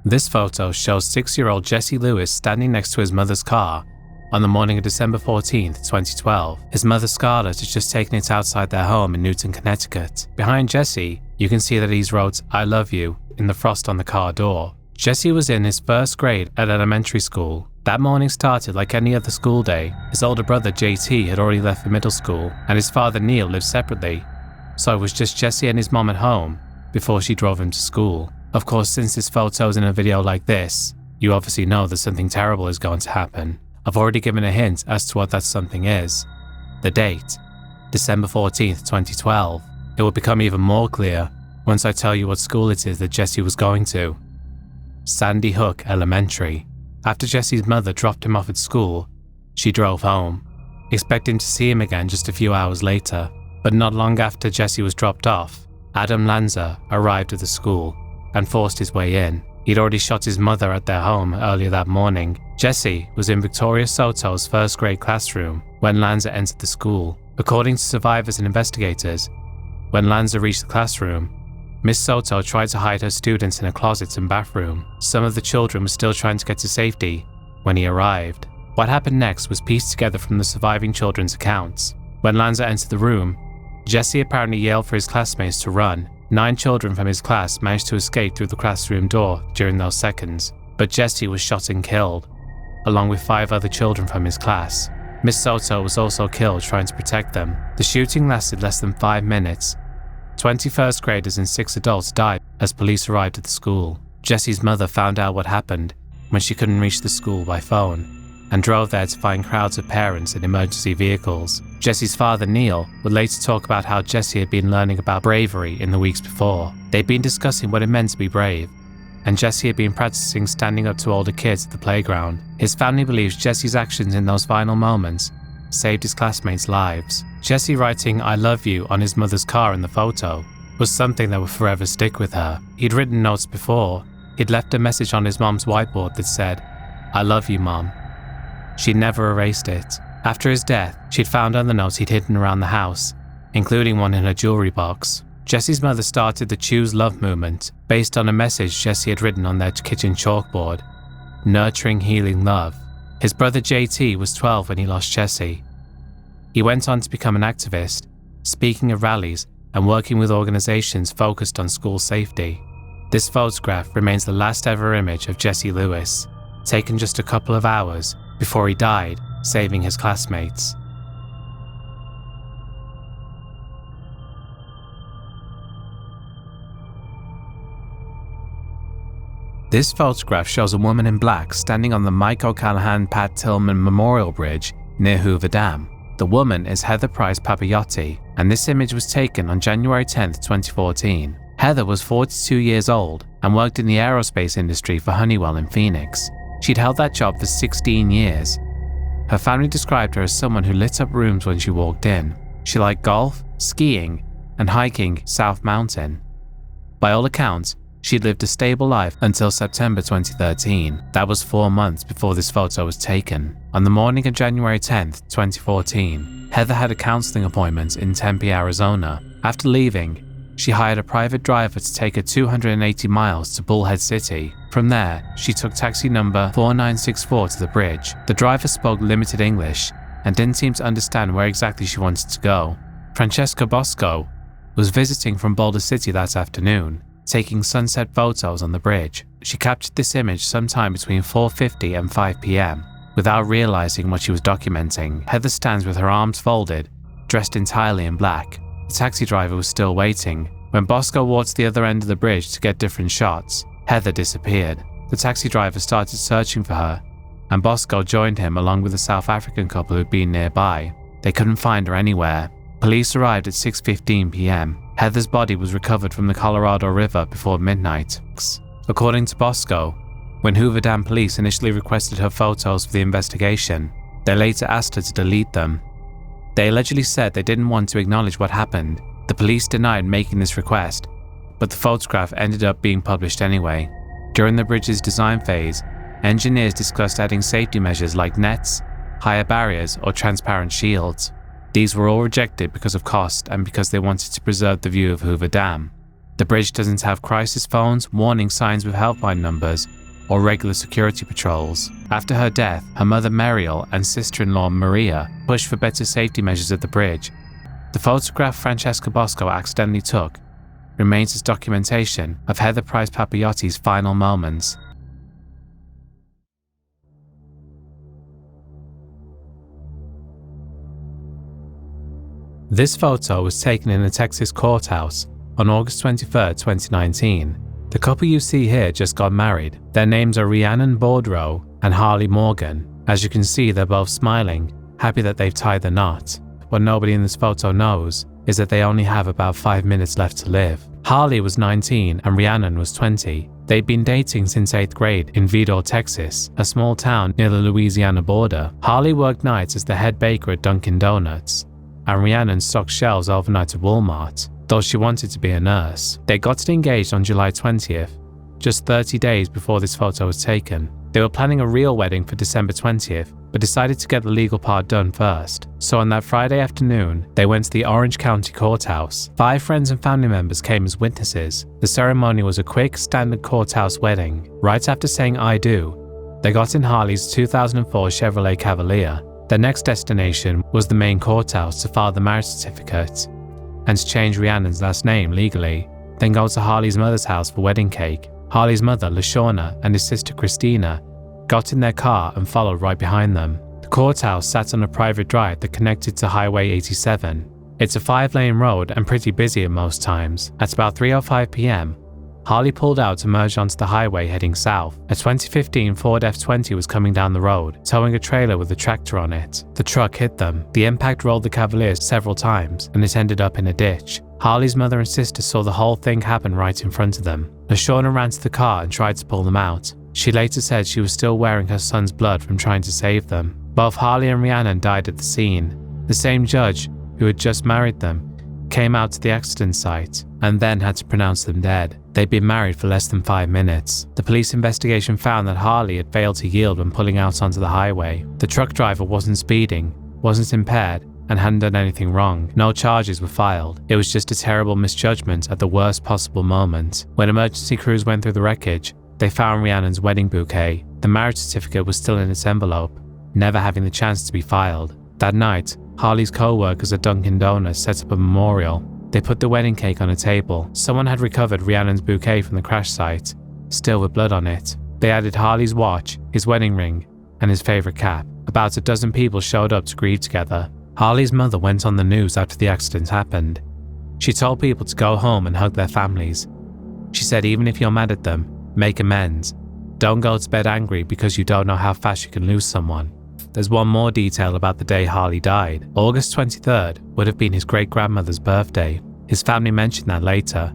This photo shows 6-year-old Jesse Lewis standing next to his mother's car on the morning of December 14, 2012. His mother Scarlett has just taken it outside their home in Newton, Connecticut. Behind Jesse, you can see that he's wrote "I love you" in the frost on the car door. Jesse was in his first grade at elementary school. That morning started like any other school day. His older brother JT had already left for middle school, and his father Neil lived separately, so it was just Jesse and his mom at home before she drove him to school. Of course, since this photo's in a video like this, you obviously know that something terrible is going to happen. I've already given a hint as to what that something is. The date, December 14th, 2012. It will become even more clear once I tell you what school it is that Jesse was going to. Sandy Hook Elementary. After Jesse's mother dropped him off at school, she drove home, expecting to see him again just a few hours later. But not long after Jesse was dropped off, Adam Lanza arrived at the school and forced his way in. He'd already shot his mother at their home earlier that morning. Jesse was in Victoria Soto's first grade classroom when Lanza entered the school. According to survivors and investigators, when Lanza reached the classroom, Miss Soto tried to hide her students in a closet and bathroom. Some of the children were still trying to get to safety when he arrived. What happened next was pieced together from the surviving children's accounts. When Lanza entered the room, Jesse apparently yelled for his classmates to run. 9 children from his class managed to escape through the classroom door during those seconds, but Jesse was shot and killed, along with 5 other children from his class. Miss Soto was also killed trying to protect them. The shooting lasted less than 5 minutes. 20 first graders and 6 adults died as police arrived at the school. Jesse's mother found out what happened when she couldn't reach the school by phone and drove there to find crowds of parents in emergency vehicles. Jesse's father Neil would later talk about how Jesse had been learning about bravery in the weeks before. They'd been discussing what it meant to be brave, and Jesse had been practicing standing up to older kids at the playground. His family believes Jesse's actions in those final moments saved his classmates' lives. Jesse writing "I love you" on his mother's car in the photo was something that would forever stick with her. He'd written notes before. He'd left a message on his mom's whiteboard that said, "I love you, Mom." She'd never erased it. After his death, she'd found other notes he'd hidden around the house, including one in her jewelry box. Jesse's mother started the Choose Love movement based on a message Jesse had written on their kitchen chalkboard: nurturing healing love. His brother JT was 12 when he lost Jesse. He went on to become an activist, speaking at rallies and working with organizations focused on school safety. This photograph remains the last ever image of Jesse Lewis, taken just a couple of hours before he died, saving his classmates. This photograph shows a woman in black standing on the Mike O'Callaghan-Pat Tillman Memorial Bridge near Hoover Dam. The woman is Heather Price Papayotti, and this image was taken on January 10, 2014. Heather was 42 years old and worked in the aerospace industry for Honeywell in Phoenix. She'd held that job for 16 years. Her family described her as someone who lit up rooms when she walked in. She liked golf, skiing, and hiking South Mountain. By all accounts, she'd lived a stable life until September 2013. That was 4 months before this photo was taken. On the morning of January 10, 2014, Heather had a counseling appointment in Tempe, Arizona. After leaving, she hired a private driver to take her 280 miles to Bullhead City. From there, she took taxi number 4964 to the bridge. The driver spoke limited English and didn't seem to understand where exactly she wanted to go. Francesca Bosco was visiting from Boulder City that afternoon, taking sunset photos on the bridge. She captured this image sometime between 4:50 and 5 p.m. Without realizing what she was documenting, Heather stands with her arms folded, dressed entirely in black. The taxi driver was still waiting. When Bosco walked to the other end of the bridge to get different shots, Heather disappeared. The taxi driver started searching for her, and Bosco joined him along with a South African couple who'd been nearby. They couldn't find her anywhere. Police arrived at 6:15 p.m. Heather's body was recovered from the Colorado River before midnight. According to Bosco, when Hoover Dam police initially requested her photos for the investigation, they later asked her to delete them. They allegedly said they didn't want to acknowledge what happened. The police denied making this request, but the photograph ended up being published anyway. During the bridge's design phase, engineers discussed adding safety measures like nets, higher barriers, or transparent shields. These were all rejected because of cost and because they wanted to preserve the view of Hoover Dam. The bridge doesn't have crisis phones, warning signs with helpline numbers, or regular security patrols. After her death, her mother Muriel and sister-in-law Maria pushed for better safety measures at the bridge. The photograph Francesca Bosco accidentally took remains as documentation of Heather Price Papagliotti's final moments. This photo was taken in a Texas courthouse on August 23, 2019. The couple you see here just got married. Their names are Rhiannon Boudreaux and Harley Morgan. As you can see, they're both smiling, happy that they've tied the knot. What nobody in this photo knows is that they only have about 5 minutes left to live. Harley was 19 and Rhiannon was 20. They'd been dating since 8th grade in Vidor, Texas, a small town near the Louisiana border. Harley worked nights as the head baker at Dunkin' Donuts, and Rhiannon stocked shelves overnight at Walmart, though she wanted to be a nurse. They got engaged on July 20th, just 30 days before this photo was taken. They were planning a real wedding for December 20th, but decided to get the legal part done first. So on that Friday afternoon, they went to the Orange County Courthouse. 5 friends and family members came as witnesses. The ceremony was a quick, standard courthouse wedding. Right after saying "I do," they got in Harley's 2004 Chevrolet Cavalier. Their next destination was the main courthouse to file the marriage certificate and to change Rhiannon's last name legally, then go to Harley's mother's house for wedding cake. Harley's mother, LaShawna, and his sister Christina got in their car and followed right behind them. The courthouse sat on a private drive that connected to Highway 87. It's a 5-lane road and pretty busy at most times. At about 3:05 p.m., Harley pulled out to merge onto the highway heading south. A 2015 Ford F-20 was coming down the road, towing a trailer with a tractor on it. The truck hit them. The impact rolled the Cavalier several times, and it ended up in a ditch. Harley's mother and sister saw the whole thing happen right in front of them. LaShawna ran to the car and tried to pull them out. She later said she was still wearing her son's blood from trying to save them. Both Harley and Rhiannon died at the scene. The same judge, who had just married them, came out to the accident site and then had to pronounce them dead. They'd been married for less than 5 minutes. The police investigation found that Harley had failed to yield when pulling out onto the highway. The truck driver wasn't speeding, wasn't impaired, and hadn't done anything wrong. No charges were filed. It was just a terrible misjudgment at the worst possible moment. When emergency crews went through the wreckage, they found Rhiannon's wedding bouquet. The marriage certificate was still in its envelope, never having the chance to be filed. That night, Harley's co-workers at Dunkin' Donuts set up a memorial. They put the wedding cake on a table. Someone had recovered Rhiannon's bouquet from the crash site, still with blood on it. They added Harley's watch, his wedding ring, and his favorite cap. About a dozen people showed up to grieve together. Harley's mother went on the news after the accident happened. She told people to go home and hug their families. She said even if you're mad at them, make amends. Don't go to bed angry because you don't know how fast you can lose someone. There's one more detail about the day Harley died. August 23rd would have been his great-grandmother's birthday. His family mentioned that later.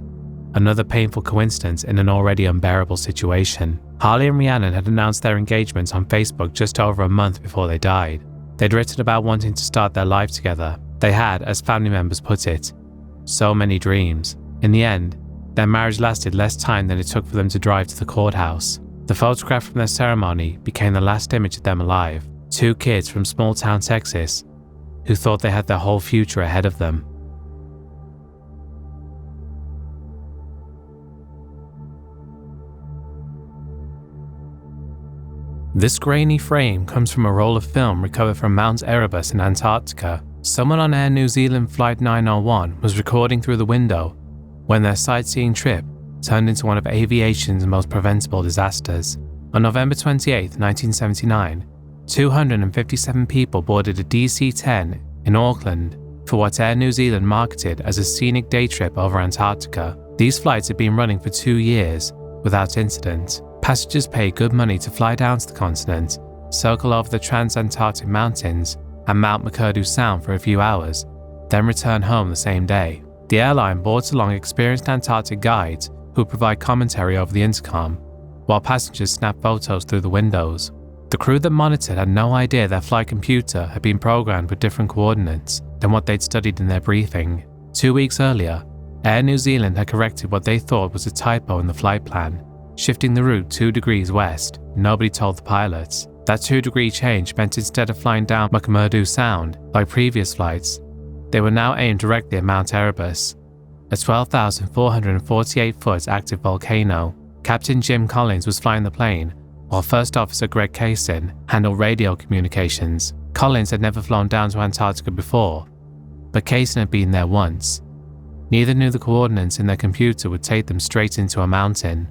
Another painful coincidence in an already unbearable situation. Harley and Rhiannon had announced their engagement on Facebook just over a month before they died. They'd written about wanting to start their life together. They had, as family members put it, so many dreams. In the end, their marriage lasted less time than it took for them to drive to the courthouse. The photograph from their ceremony became the last image of them alive. 2 kids from small-town Texas who thought they had their whole future ahead of them. This grainy frame comes from a roll of film recovered from Mount Erebus in Antarctica. Someone on Air New Zealand Flight 901 was recording through the window when their sightseeing trip turned into one of aviation's most preventable disasters. On November 28, 1979, 257 people boarded a DC-10 in Auckland for what Air New Zealand marketed as a scenic day trip over Antarctica. These flights had been running for 2 years without incident. Passengers paid good money to fly down to the continent, circle over the Transantarctic Mountains and Mount McMurdo Sound for a few hours, then return home the same day. The airline brought along experienced Antarctic guides who would provide commentary over the intercom, while passengers snapped photos through the windows. The crew that monitored had no idea their flight computer had been programmed with different coordinates than what they'd studied in their briefing. 2 weeks earlier, Air New Zealand had corrected what they thought was a typo in the flight plan, shifting the route 2 degrees west. Nobody told the pilots. That 2-degree change meant instead of flying down McMurdo Sound like previous flights, they were now aimed directly at Mount Erebus, a 12,448-foot active volcano. Captain Jim Collins was flying the plane while First Officer Greg Kaysen handled radio communications. Collins had never flown down to Antarctica before, but Kaysen had been there once. Neither knew the coordinates in their computer would take them straight into a mountain.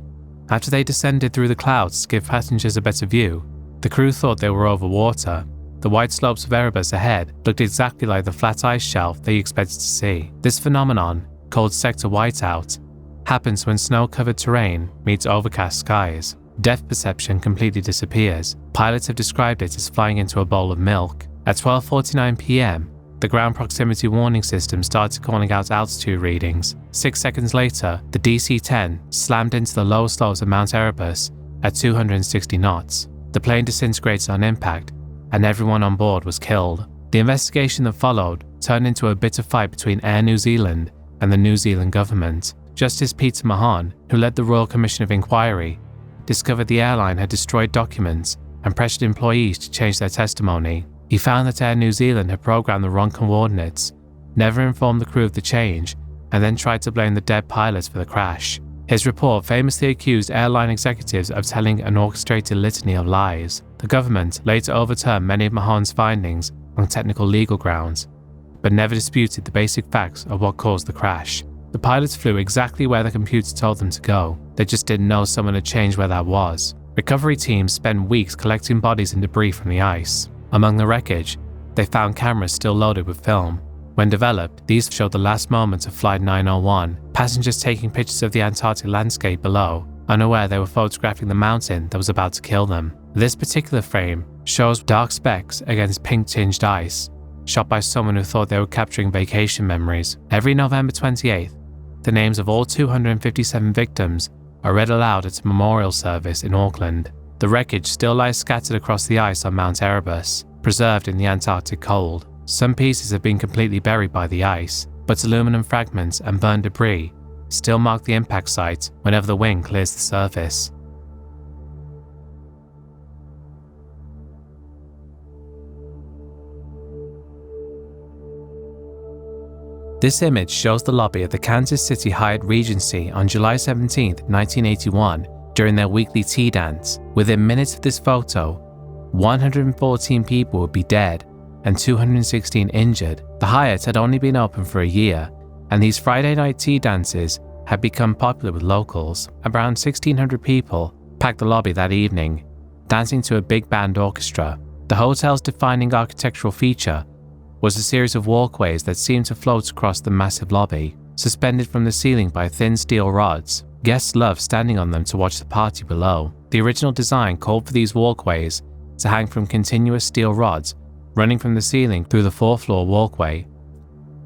After they descended through the clouds to give passengers a better view, the crew thought they were over water. The white slopes of Erebus ahead looked exactly like the flat ice shelf they expected to see. This phenomenon, called sector whiteout, happens when snow-covered terrain meets overcast skies. Depth perception completely disappears. Pilots have described it as flying into a bowl of milk. At 12:49 p.m., the ground proximity warning system started calling out altitude readings. 6 seconds later, the DC-10 slammed into the lower slopes of Mount Erebus at 260 knots. The plane disintegrated on impact, and everyone on board was killed. The investigation that followed turned into a bitter fight between Air New Zealand and the New Zealand government. Justice Peter Mahon, who led the Royal Commission of Inquiry, discovered the airline had destroyed documents and pressured employees to change their testimony. He found that Air New Zealand had programmed the wrong coordinates, never informed the crew of the change, and then tried to blame the dead pilots for the crash. His report famously accused airline executives of telling an orchestrated litany of lies. The government later overturned many of Mahon's findings on technical legal grounds, but never disputed the basic facts of what caused the crash. The pilots flew exactly where the computer told them to go. They just didn't know someone had changed where that was. Recovery teams spent weeks collecting bodies and debris from the ice. Among the wreckage, they found cameras still loaded with film. When developed, these showed the last moments of Flight 901, passengers taking pictures of the Antarctic landscape below, unaware they were photographing the mountain that was about to kill them. This particular frame shows dark specks against pink-tinged ice, shot by someone who thought they were capturing vacation memories. Every November 28th, the names of all 257 victims are read aloud at a memorial service in Auckland. The wreckage still lies scattered across the ice on Mount Erebus, preserved in the Antarctic cold. Some pieces have been completely buried by the ice, but aluminum fragments and burned debris still mark the impact site whenever the wind clears the surface. This image shows the lobby of the Kansas City Hyatt Regency on July 17, 1981, during their weekly tea dance. Within minutes of this photo, 114 people would be dead and 216 injured. The Hyatt had only been open for a year, and these Friday night tea dances had become popular with locals. Around 1,600 people packed the lobby that evening, dancing to a big band orchestra. The hotel's defining architectural feature was a series of walkways that seemed to float across the massive lobby, suspended from the ceiling by thin steel rods. Guests loved standing on them to watch the party below. The original design called for these walkways to hang from continuous steel rods running from the ceiling through the 4th floor walkway,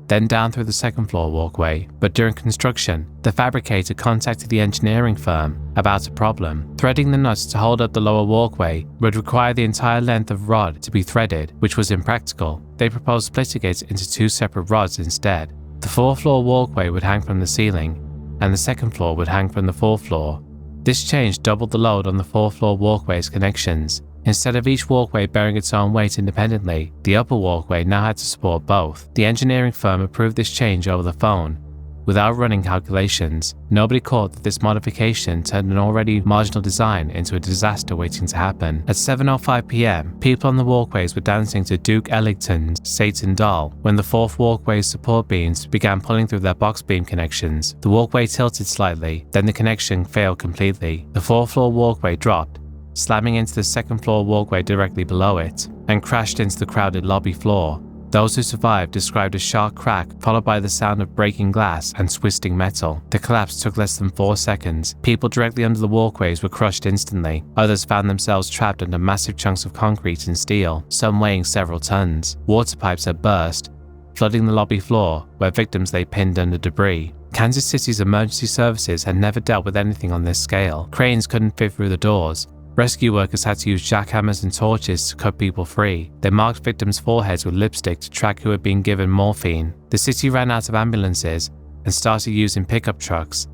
then down through the 2nd floor walkway. But during construction, the fabricator contacted the engineering firm about a problem. Threading the nuts to hold up the lower walkway would require the entire length of rod to be threaded, which was impractical. They proposed splitting it into 2 separate rods instead. The 4th floor walkway would hang from the ceiling, and the 2nd floor would hang from the 4th floor. This change doubled the load on the 4th floor walkway's connections. Instead of each walkway bearing its own weight independently, the upper walkway now had to support both. The engineering firm approved this change over the phone, without running calculations. Nobody caught that this modification turned an already marginal design into a disaster waiting to happen. At 7:05 p.m, people on the walkways were dancing to Duke Ellington's Satan Doll when the 4th walkway's support beams began pulling through their box beam connections. The walkway tilted slightly, then the connection failed completely. The 4th floor walkway dropped, slamming into the 2nd floor walkway directly below it, and crashed into the crowded lobby floor. Those who survived described a sharp crack followed by the sound of breaking glass and twisting metal. The collapse took less than 4 seconds. People directly under the walkways were crushed instantly. Others found themselves trapped under massive chunks of concrete and steel, some weighing several tons. Water pipes had burst, flooding the lobby floor, where victims lay pinned under debris. Kansas City's emergency services had never dealt with anything on this scale. Cranes couldn't fit through the doors. Rescue workers had to use jackhammers and torches to cut people free. They marked victims' foreheads with lipstick to track who had been given morphine. The city ran out of ambulances and started using pickup trucks.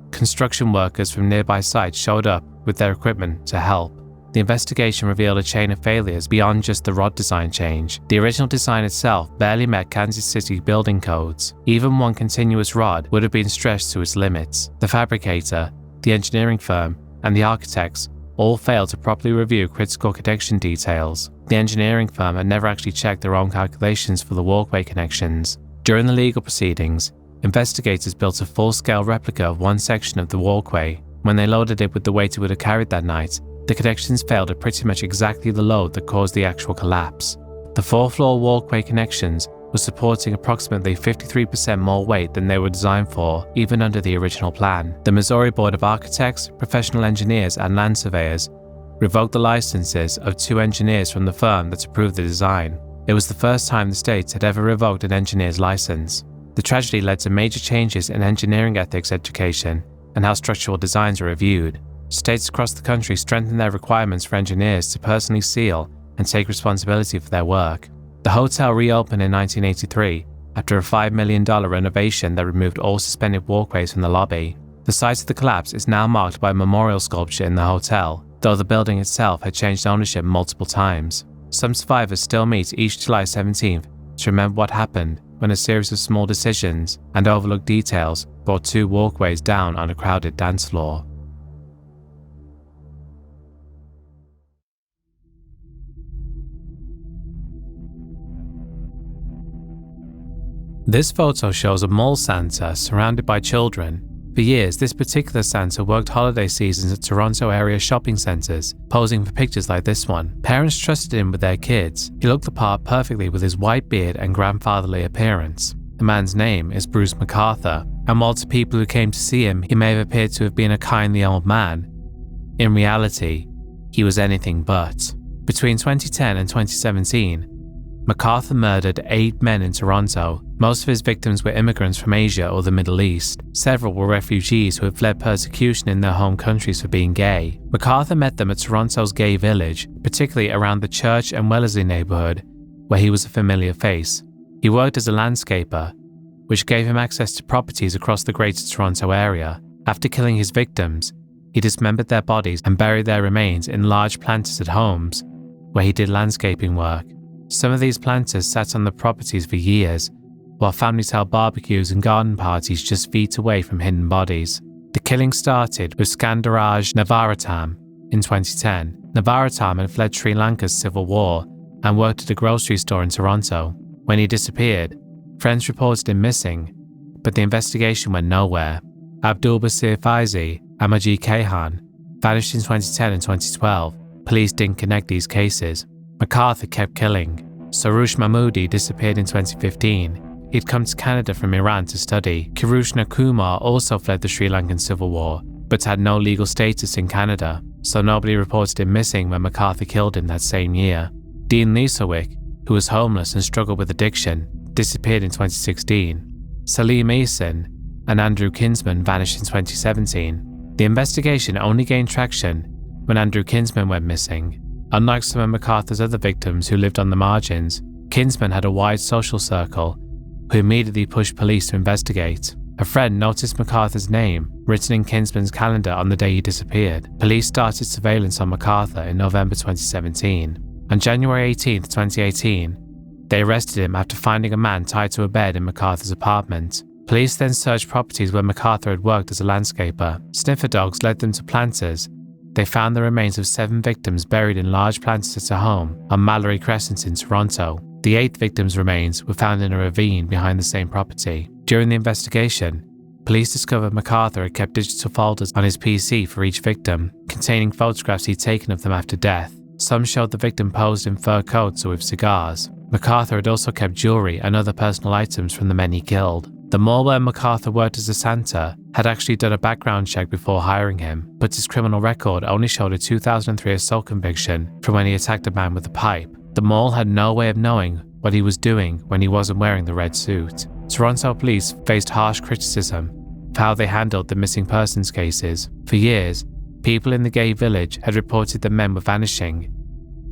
Construction workers from nearby sites showed up with their equipment to help. The investigation revealed a chain of failures beyond just the rod design change. The original design itself barely met Kansas City building codes. Even one continuous rod would have been stretched to its limits. The fabricator, the engineering firm, and the architects all failed to properly review critical connection details. The engineering firm had never actually checked their own calculations for the walkway connections. During the legal proceedings, investigators built a full-scale replica of one section of the walkway. When they loaded it with the weight it would have carried that night, the connections failed at pretty much exactly the load that caused the actual collapse. The 4-floor walkway connections were supporting approximately 53% more weight than they were designed for, even under the original plan. The Missouri Board of Architects, Professional Engineers, and Land Surveyors revoked the licenses of 2 engineers from the firm that approved the design. It was the first time the states had ever revoked an engineer's license. The tragedy led to major changes in engineering ethics education and how structural designs are reviewed. States across the country strengthened their requirements for engineers to personally seal and take responsibility for their work. The hotel reopened in 1983 after a $5 million renovation that removed all suspended walkways from the lobby. The site of the collapse is now marked by a memorial sculpture in the hotel, though the building itself had changed ownership multiple times. Some survivors still meet each July 17th to remember what happened when a series of small decisions and overlooked details brought 2 walkways down on a crowded dance floor. This photo shows a mall Santa surrounded by children. For years, this particular Santa worked holiday seasons at Toronto area shopping centres, posing for pictures like this one. Parents trusted him with their kids. He looked the part perfectly with his white beard and grandfatherly appearance. The man's name is Bruce MacArthur, and while to people who came to see him, he may have appeared to have been a kindly old man, in reality, he was anything but. Between 2010 and 2017, MacArthur murdered 8 men in Toronto. Most of his victims were immigrants from Asia or the Middle East. Several were refugees who had fled persecution in their home countries for being gay. MacArthur met them at Toronto's gay village, particularly around the Church and Wellesley neighbourhood, where he was a familiar face. He worked as a landscaper, which gave him access to properties across the Greater Toronto area. After killing his victims, he dismembered their bodies and buried their remains in large planters at homes, where he did landscaping work. Some of these planters sat on the properties for years, while families held barbecues and garden parties just feet away from hidden bodies. The killing started with Skandaraj Navaratnam in 2010. Navaratnam had fled Sri Lanka's civil war and worked at a grocery store in Toronto. When he disappeared, friends reported him missing, but the investigation went nowhere. Abdul Basir Faizi and Majid Kayhan vanished in 2010 and 2012. Police didn't connect these cases. MacArthur kept killing. Sarush Mahmoodi disappeared in 2015. He'd come to Canada from Iran to study. Kirushna Kumar also fled the Sri Lankan civil war, but had no legal status in Canada, so nobody reported him missing when MacArthur killed him that same year. Dean Leesowick, who was homeless and struggled with addiction, disappeared in 2016. Salim Eason and Andrew Kinsman vanished in 2017. The investigation only gained traction when Andrew Kinsman went missing. Unlike some of MacArthur's other victims who lived on the margins, Kinsman had a wide social circle who immediately pushed police to investigate. A friend noticed MacArthur's name written in Kinsman's calendar on the day he disappeared. Police started surveillance on MacArthur in November 2017. On January 18, 2018, they arrested him after finding a man tied to a bed in MacArthur's apartment. Police then searched properties where MacArthur had worked as a landscaper. Sniffer dogs led them to planters. They found the remains of 7 victims buried in large planters at a home on Mallory Crescent in Toronto. The 8th victim's remains were found in a ravine behind the same property. During the investigation, police discovered MacArthur had kept digital folders on his PC for each victim, containing photographs he'd taken of them after death. Some showed the victim posed in fur coats or with cigars. MacArthur had also kept jewelry and other personal items from the men he killed. The mall where MacArthur worked as a Santa had actually done a background check before hiring him, but his criminal record only showed a 2003 assault conviction from when he attacked a man with a pipe. The mall had no way of knowing what he was doing when he wasn't wearing the red suit. Toronto police faced harsh criticism for how they handled the missing persons cases. For years, people in the gay village had reported that men were vanishing,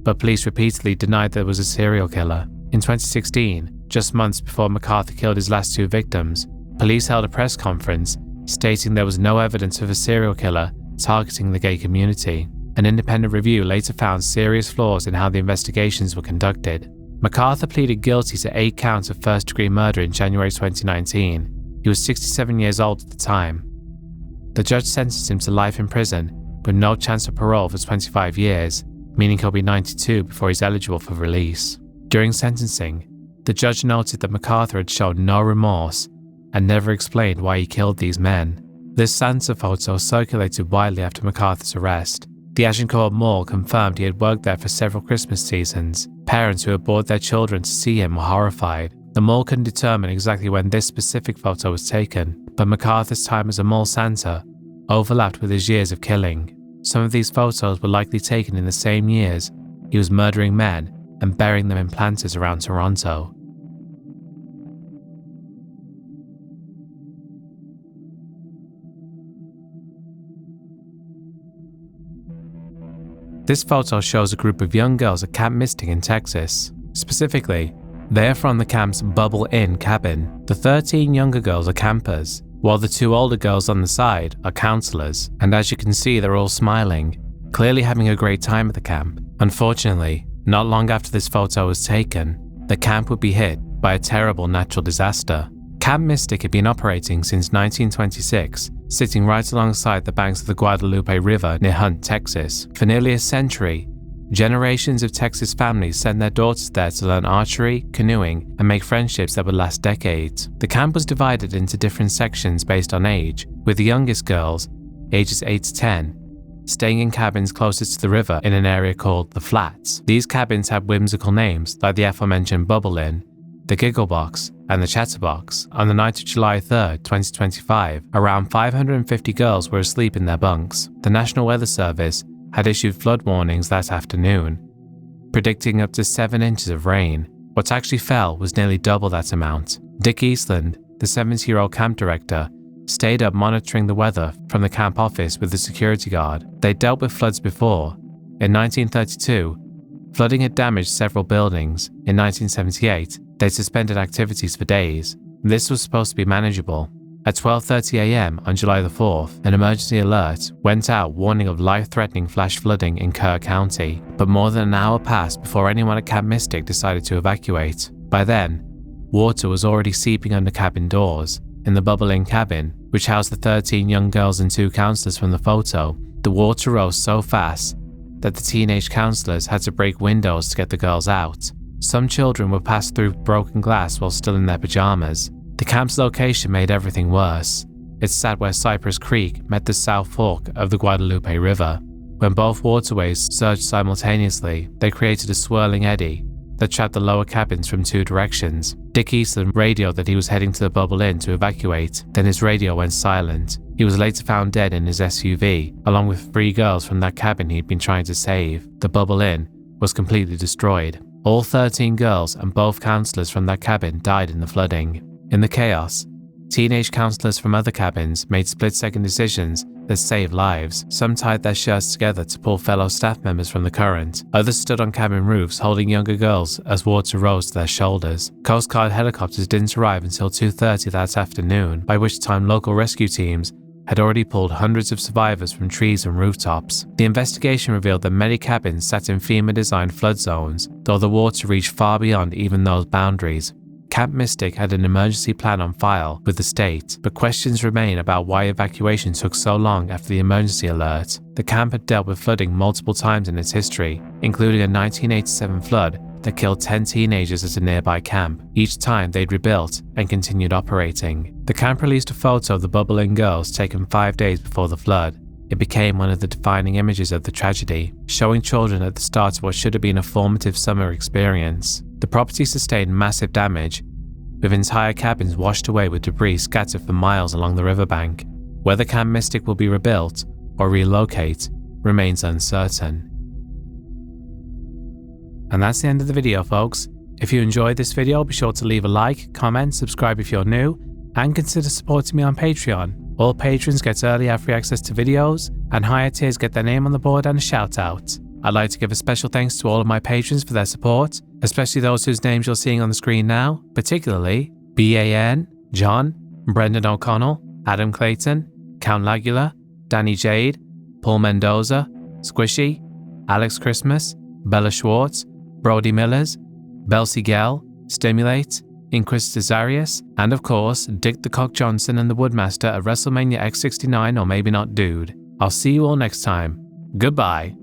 but police repeatedly denied there was a serial killer. In 2016, just months before MacArthur killed his last 2 victims, police held a press conference stating there was no evidence of a serial killer targeting the gay community. An independent review later found serious flaws in how the investigations were conducted. MacArthur pleaded guilty to 8 counts of first-degree murder in January 2019. He was 67 years old at the time. The judge sentenced him to life in prison but no chance of parole for 25 years, meaning he'll be 92 before he's eligible for release. During sentencing, the judge noted that MacArthur had shown no remorse and never explained why he killed these men. This Santa photo circulated widely after MacArthur's arrest. The Agincourt Mall confirmed he had worked there for several Christmas seasons. Parents who had brought their children to see him were horrified. The mall couldn't determine exactly when this specific photo was taken, but MacArthur's time as a mall Santa overlapped with his years of killing. Some of these photos were likely taken in the same years he was murdering men and burying them in planters around Toronto. This photo shows a group of young girls at Camp Mystic in Texas. Specifically, they are from the camp's Bubble Inn cabin. The 13 younger girls are campers, while the 2 older girls on the side are counselors, and as you can see, they're all smiling, clearly having a great time at the camp. Unfortunately, not long after this photo was taken, the camp would be hit by a terrible natural disaster. Camp Mystic had been operating since 1926, sitting right alongside the banks of the Guadalupe River near Hunt, Texas. For nearly a century, generations of Texas families sent their daughters there to learn archery, canoeing, and make friendships that would last decades. The camp was divided into different sections based on age, with the youngest girls, ages 8 to 10, staying in cabins closest to the river in an area called the Flats. These cabins had whimsical names like the aforementioned Bubble Inn, the Giggle Box, and the Chatterbox. On the night of July 3, 2025, around 550 girls were asleep in their bunks. The National Weather Service had issued flood warnings that afternoon, predicting up to 7 inches of rain. What actually fell was nearly double that amount. Dick Eastland, the 70-year-old camp director, stayed up monitoring the weather from the camp office with the security guard. They dealt with floods before. In 1932, flooding had damaged several buildings. In 1978, they suspended activities for days. This was supposed to be manageable. At 12:30 a.m. on July the 4th, an emergency alert went out warning of life-threatening flash flooding in Kerr County, but more than an hour passed before anyone at Camp Mystic decided to evacuate. By then, water was already seeping under cabin doors. In the Bubble Inn cabin, which housed the 13 young girls and 2 counselors from the photo, the water rose so fast that the teenage counselors had to break windows to get the girls out. Some children were passed through broken glass while still in their pajamas. The camp's location made everything worse. It sat where Cypress Creek met the South Fork of the Guadalupe River. When both waterways surged simultaneously, they created a swirling eddy that trapped the lower cabins from 2 directions. Dick Eastland radioed that he was heading to the Bubble Inn to evacuate, then his radio went silent. He was later found dead in his SUV, along with 3 girls from that cabin he'd been trying to save. The Bubble Inn was completely destroyed. All 13 girls and both counselors from that cabin died in the flooding. In the chaos, teenage counselors from other cabins made split-second decisions that saved lives. Some tied their shirts together to pull fellow staff members from the current. Others stood on cabin roofs holding younger girls as water rose to their shoulders. Coast Guard helicopters didn't arrive until 2:30 that afternoon, by which time local rescue teams had already pulled hundreds of survivors from trees and rooftops. The investigation revealed that many cabins sat in FEMA-designed flood zones, though the water reached far beyond even those boundaries. Camp Mystic had an emergency plan on file with the state, but questions remain about why evacuation took so long after the emergency alert. The camp had dealt with flooding multiple times in its history, including a 1987 flood that killed 10 teenagers at a nearby camp. Each time they'd rebuilt and continued operating. The camp released a photo of the Bubble Inn girls taken 5 days before the flood. It became one of the defining images of the tragedy, showing children at the start of what should have been a formative summer experience. The property sustained massive damage, with entire cabins washed away with debris scattered for miles along the riverbank. Whether Camp Mystic will be rebuilt or relocate remains uncertain. And that's the end of the video, folks. If you enjoyed this video, be sure to leave a like, comment, subscribe if you're new, and consider supporting me on Patreon. All patrons get early ad-free access to videos, and higher tiers get their name on the board and a shout out. I'd like to give a special thanks to all of my patrons for their support, especially those whose names you're seeing on the screen now, particularly BAN, John, Brendan O'Connell, Adam Clayton, Count Lagula, Danny Jade, Paul Mendoza, Squishy, Alex Christmas, Bella Schwartz, Brody Millers, Belsie Gell, Stimulate, Inquisitor Zarius, and of course, Dick the Cock Johnson and the Woodmaster of WrestleMania X69 or Maybe Not Dude. I'll see you all next time. Goodbye.